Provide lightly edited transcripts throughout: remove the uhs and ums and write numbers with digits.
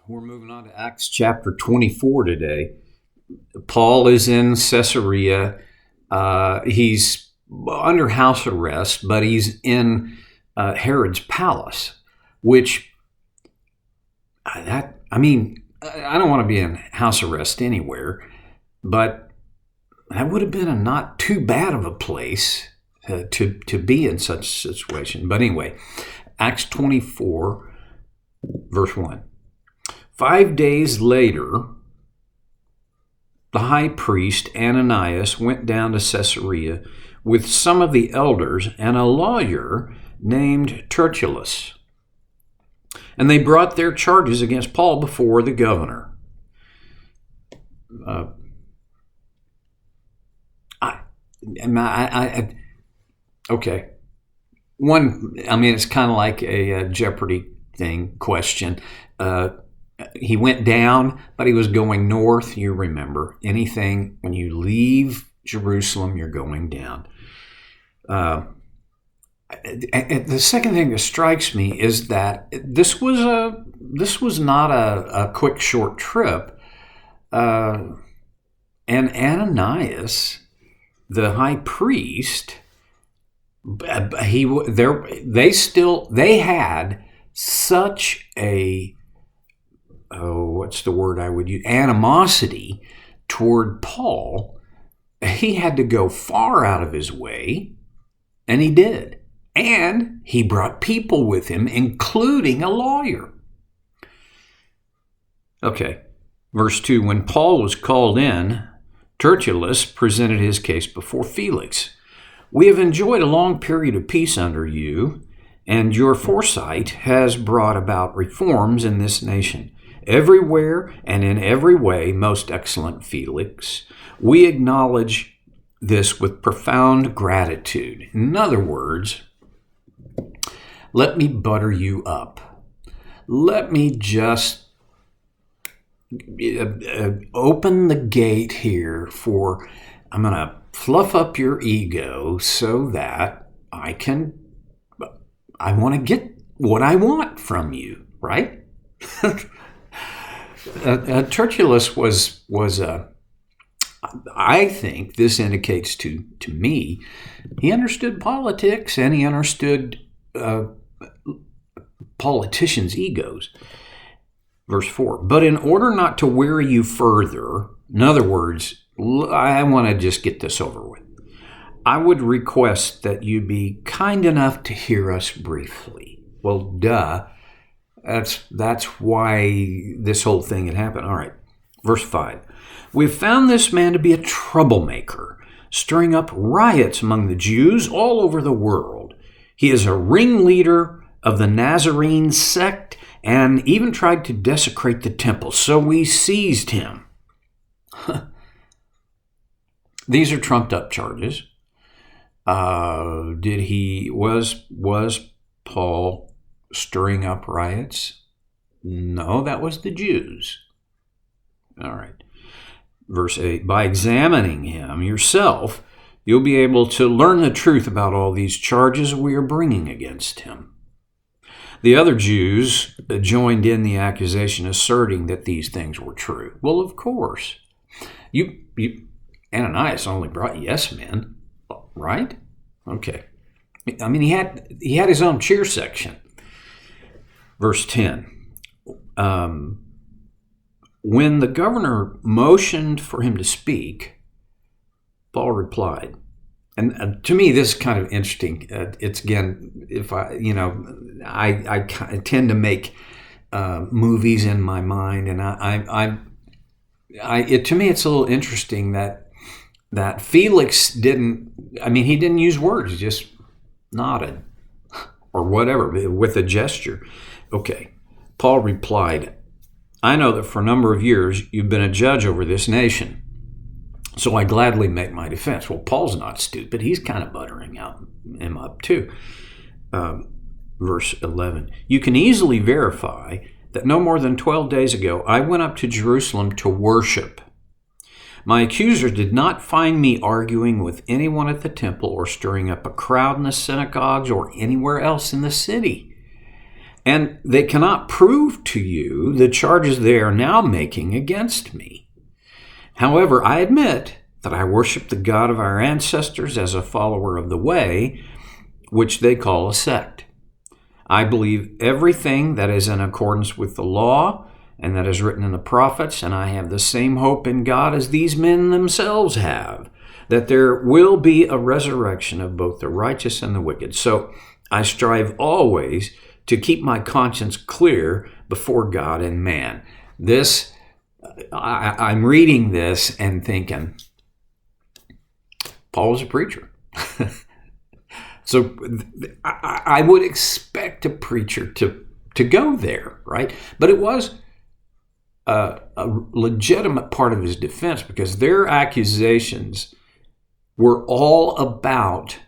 We're moving on to Acts chapter 24 today. Paul is in Caesarea. He's under house arrest, but he's in Herod's palace, which, I don't want to be in house arrest anywhere, but that would have been a not too bad of a place to be in such a situation. But anyway, Acts 24, verse 1. 5 days later, the high priest Ananias went down to Caesarea with some of the elders and a lawyer named Tertullus. And they brought their charges against Paul before the governor. Okay. It's kind of like a Jeopardy question. He went down, but he was going north. You remember, anything when you leave Jerusalem, you're going down. The second thing that strikes me is that this was not a quick, short trip. And Ananias, the high priest, they had such a what's the word I would use? Animosity toward Paul. He had to go far out of his way, and he did. And he brought people with him, including a lawyer. Okay, verse 2. When Paul was called in, Tertullus presented his case before Felix. We have enjoyed a long period of peace under you, and your foresight has brought about reforms in this nation. Everywhere and in every way, most excellent Felix, we acknowledge this with profound gratitude. In other words, let me butter you up. Let me just open the gate here I'm going to fluff up your ego so that I want to get what I want from you, right? Tertullus was I think this indicates to me, he understood politics and he understood politicians' egos. Verse 4, but in order not to weary you further, in other words, I want to just get this over with. I would request that you be kind enough to hear us briefly. Well, duh. That's why this whole thing had happened. All right, verse 5. We've found this man to be a troublemaker, stirring up riots among the Jews all over the world. He is a ringleader of the Nazarene sect and even tried to desecrate the temple, so we seized him. These are trumped up charges. Was Paul stirring up riots? No, that was the Jews. All right. Verse 8, by examining him yourself, you'll be able to learn the truth about all these charges we are bringing against him. The other Jews joined in the accusation, asserting that these things were true. Well, of course. Ananias only brought yes men, right? Okay. He had his own cheer section. Verse 10, when the governor motioned for him to speak, Paul replied, and to me this is kind of interesting. It's again, if I tend to make movies in my mind, and to me it's a little interesting that Felix didn't use words, he just nodded or whatever with a gesture. Okay, Paul replied, I know that for a number of years you've been a judge over this nation, so I gladly make my defense. Well, Paul's not stupid. He's kind of buttering him up too. Verse 11, you can easily verify that no more than 12 days ago I went up to Jerusalem to worship. My accusers did not find me arguing with anyone at the temple or stirring up a crowd in the synagogues or anywhere else in the city. and they cannot prove to you the charges they are now making against me. However, I admit that I worship the God of our ancestors as a follower of the way, which they call a sect. I believe everything that is in accordance with the law and that is written in the prophets, and I have the same hope in God as these men themselves have, that there will be a resurrection of both the righteous and the wicked. So I strive always to keep my conscience clear before God and man. I'm reading this and thinking, Paul was a preacher. So I would expect a preacher to go there, right? But it was a legitimate part of his defense, because their accusations were all about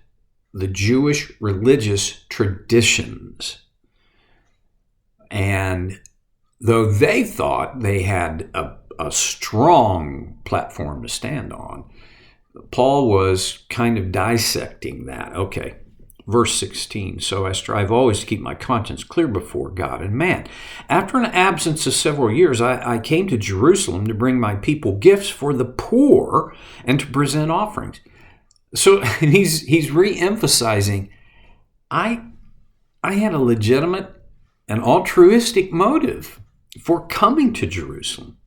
the Jewish religious traditions. And though they thought they had a strong platform to stand on, Paul was kind of dissecting that. Okay, verse 16, so I strive always to keep my conscience clear before God and man. After an absence of several years, I came to Jerusalem to bring my people gifts for the poor and to present offerings. So he's re-emphasizing, I had a legitimate and altruistic motive for coming to Jerusalem.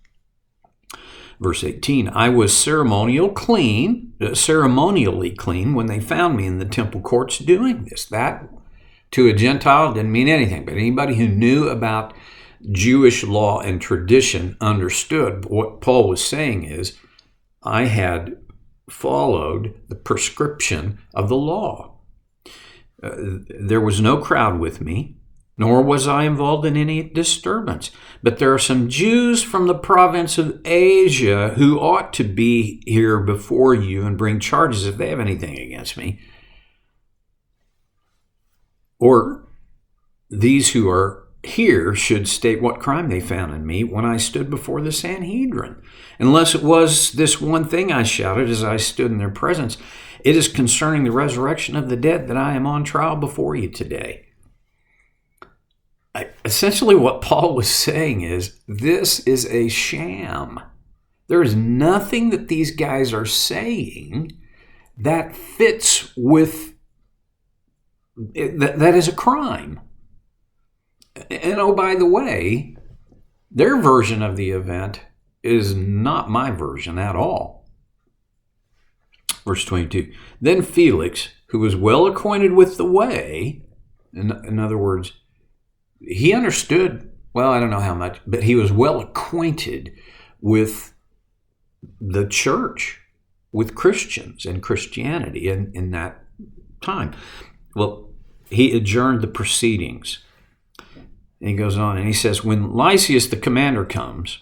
Verse 18, I was ceremonially clean when they found me in the temple courts doing this. That, to a Gentile, didn't mean anything, but anybody who knew about Jewish law and tradition understood what Paul was saying is, I had followed the prescription of the law. There was no crowd with me, nor was I involved in any disturbance. But there are some Jews from the province of Asia who ought to be here before you and bring charges if they have anything against me. Or these who are here should state what crime they found in me when I stood before the Sanhedrin. Unless it was this one thing I shouted as I stood in their presence, it is concerning the resurrection of the dead that I am on trial before you today. Essentially what Paul was saying is, this is a sham. There is nothing that these guys are saying that fits with, that is a crime. And oh, by the way, their version of the event is not my version at all. Verse 22, then Felix, who was well acquainted with the way, in other words, he understood, well, I don't know how much, but he was well acquainted with the church, with Christians and Christianity in that time. Well, he adjourned the proceedings. And he goes on and he says, when Lysias the commander comes,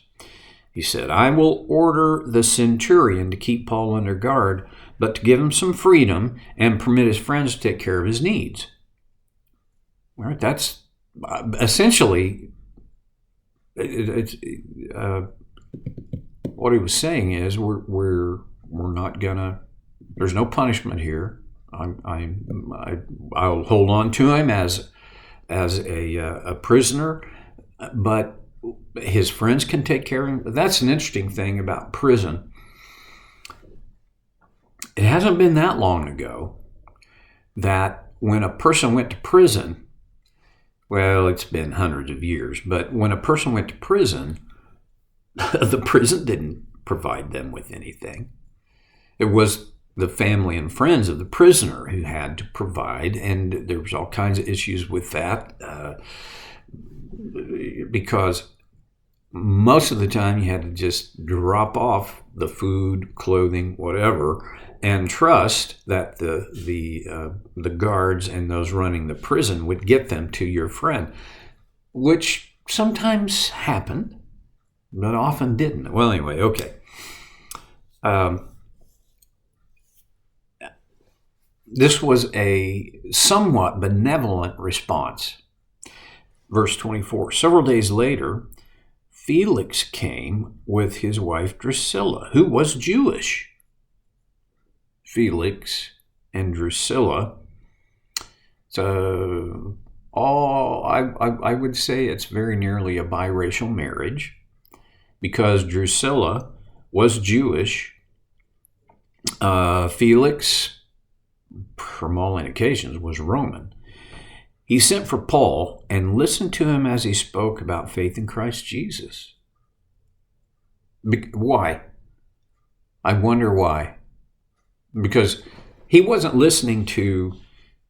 he said, I will order the centurion to keep Paul under guard, but to give him some freedom and permit his friends to take care of his needs. All right, that's essentially, what he was saying is, we're not gonna. There's no punishment here. I'll hold on to him as a prisoner, but his friends can take care of him. That's an interesting thing about prison. It hasn't been that long ago that when a person went to prison. Well, it's been hundreds of years, but when a person went to prison, the prison didn't provide them with anything. It was the family and friends of the prisoner who had to provide, and there was all kinds of issues with that because most of the time you had to just drop off the food, clothing, whatever, and trust that the guards and those running the prison would get them to your friend, which sometimes happened, but often didn't. Well, anyway, okay. This was a somewhat benevolent response. Verse 24, several days later, Felix came with his wife Drusilla, who was Jewish. Felix and Drusilla, all I would say it's very nearly a biracial marriage, because Drusilla was Jewish. Felix, from all indications, was Roman. He sent for Paul and listened to him as he spoke about faith in Christ Jesus. Why? I wonder why. Because he wasn't listening to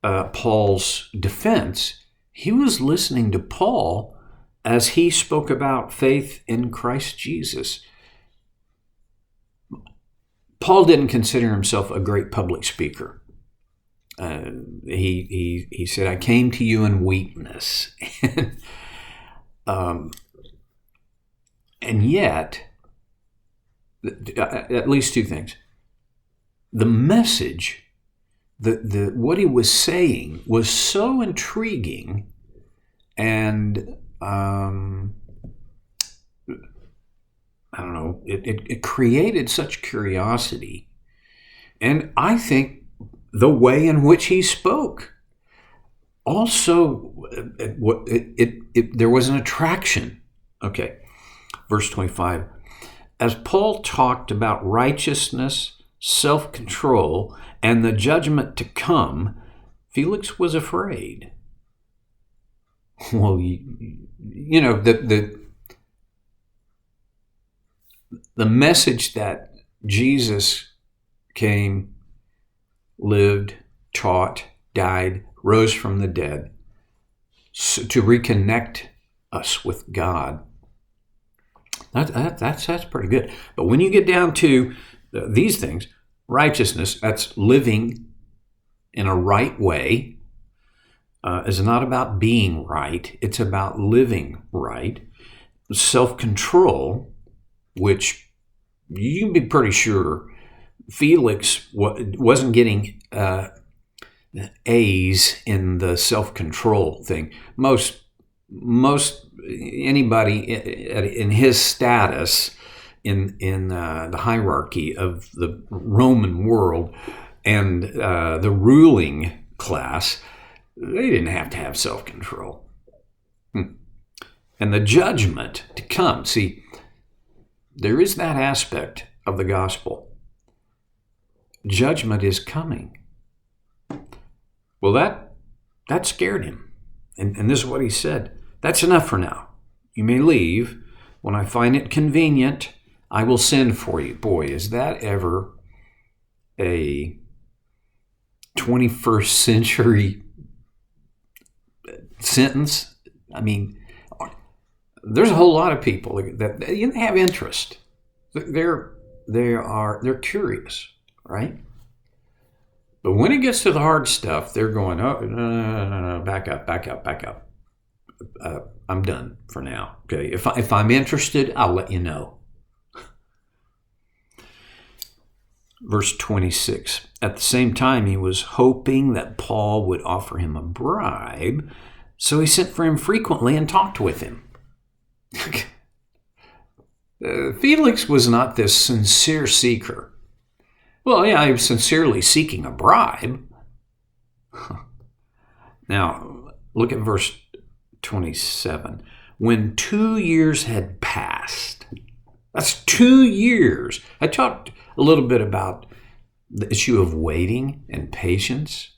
Paul's defense. He was listening to Paul as he spoke about faith in Christ Jesus. Paul didn't consider himself a great public speaker. He said, "I came to you in weakness." And yet, at least two things. The message, what he was saying was so intriguing, and I don't know, it created such curiosity. And I think the way in which he spoke also, there was an attraction. Okay, verse 25. As Paul talked about righteousness, self-control, and the judgment to come, Felix was afraid. Well, you know, the message that Jesus came, lived, taught, died, rose from the dead to reconnect us with God. That's pretty good. But when you get down to these things, righteousness, that's living in a right way, is not about being right. It's about living right. Self-control, which you can be pretty sure Felix wasn't getting A's in the self-control thing. Most anybody in his status in the hierarchy of the Roman world and the ruling class, they didn't have to have self-control. And the judgment to come. See, there is that aspect of the gospel. Judgment is coming. Well, that scared him. And this is what he said. That's enough for now. You may leave. When I find it convenient, I will send for you. Boy, is that ever a 21st century sentence? I mean, there's a whole lot of people that have interest. They're curious, right? But when it gets to the hard stuff, they're going, "Oh, no, back up. I'm done for now." Okay, if I'm interested, I'll let you know. Verse 26. At the same time, he was hoping that Paul would offer him a bribe, so he sent for him frequently and talked with him. Felix was not this sincere seeker. Well, yeah, he was sincerely seeking a bribe. Now, look at verse 27. When 2 years had passed, that's 2 years. I talked a little bit about the issue of waiting and patience.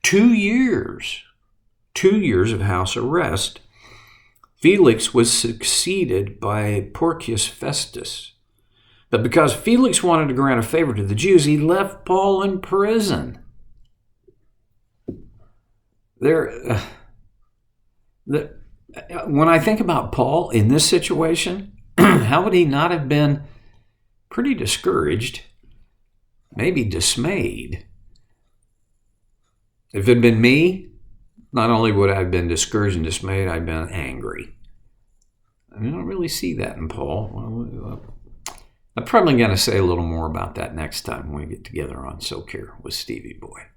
2 years. 2 years of house arrest. Felix was succeeded by Porcius Festus. But because Felix wanted to grant a favor to the Jews, he left Paul in prison. When I think about Paul in this situation, how would he not have been pretty discouraged, maybe dismayed? If it had been me, not only would I have been discouraged and dismayed, I'd been angry. I don't really see that in Paul. I'm probably going to say a little more about that next time when we get together on So Care with Stevie Boy.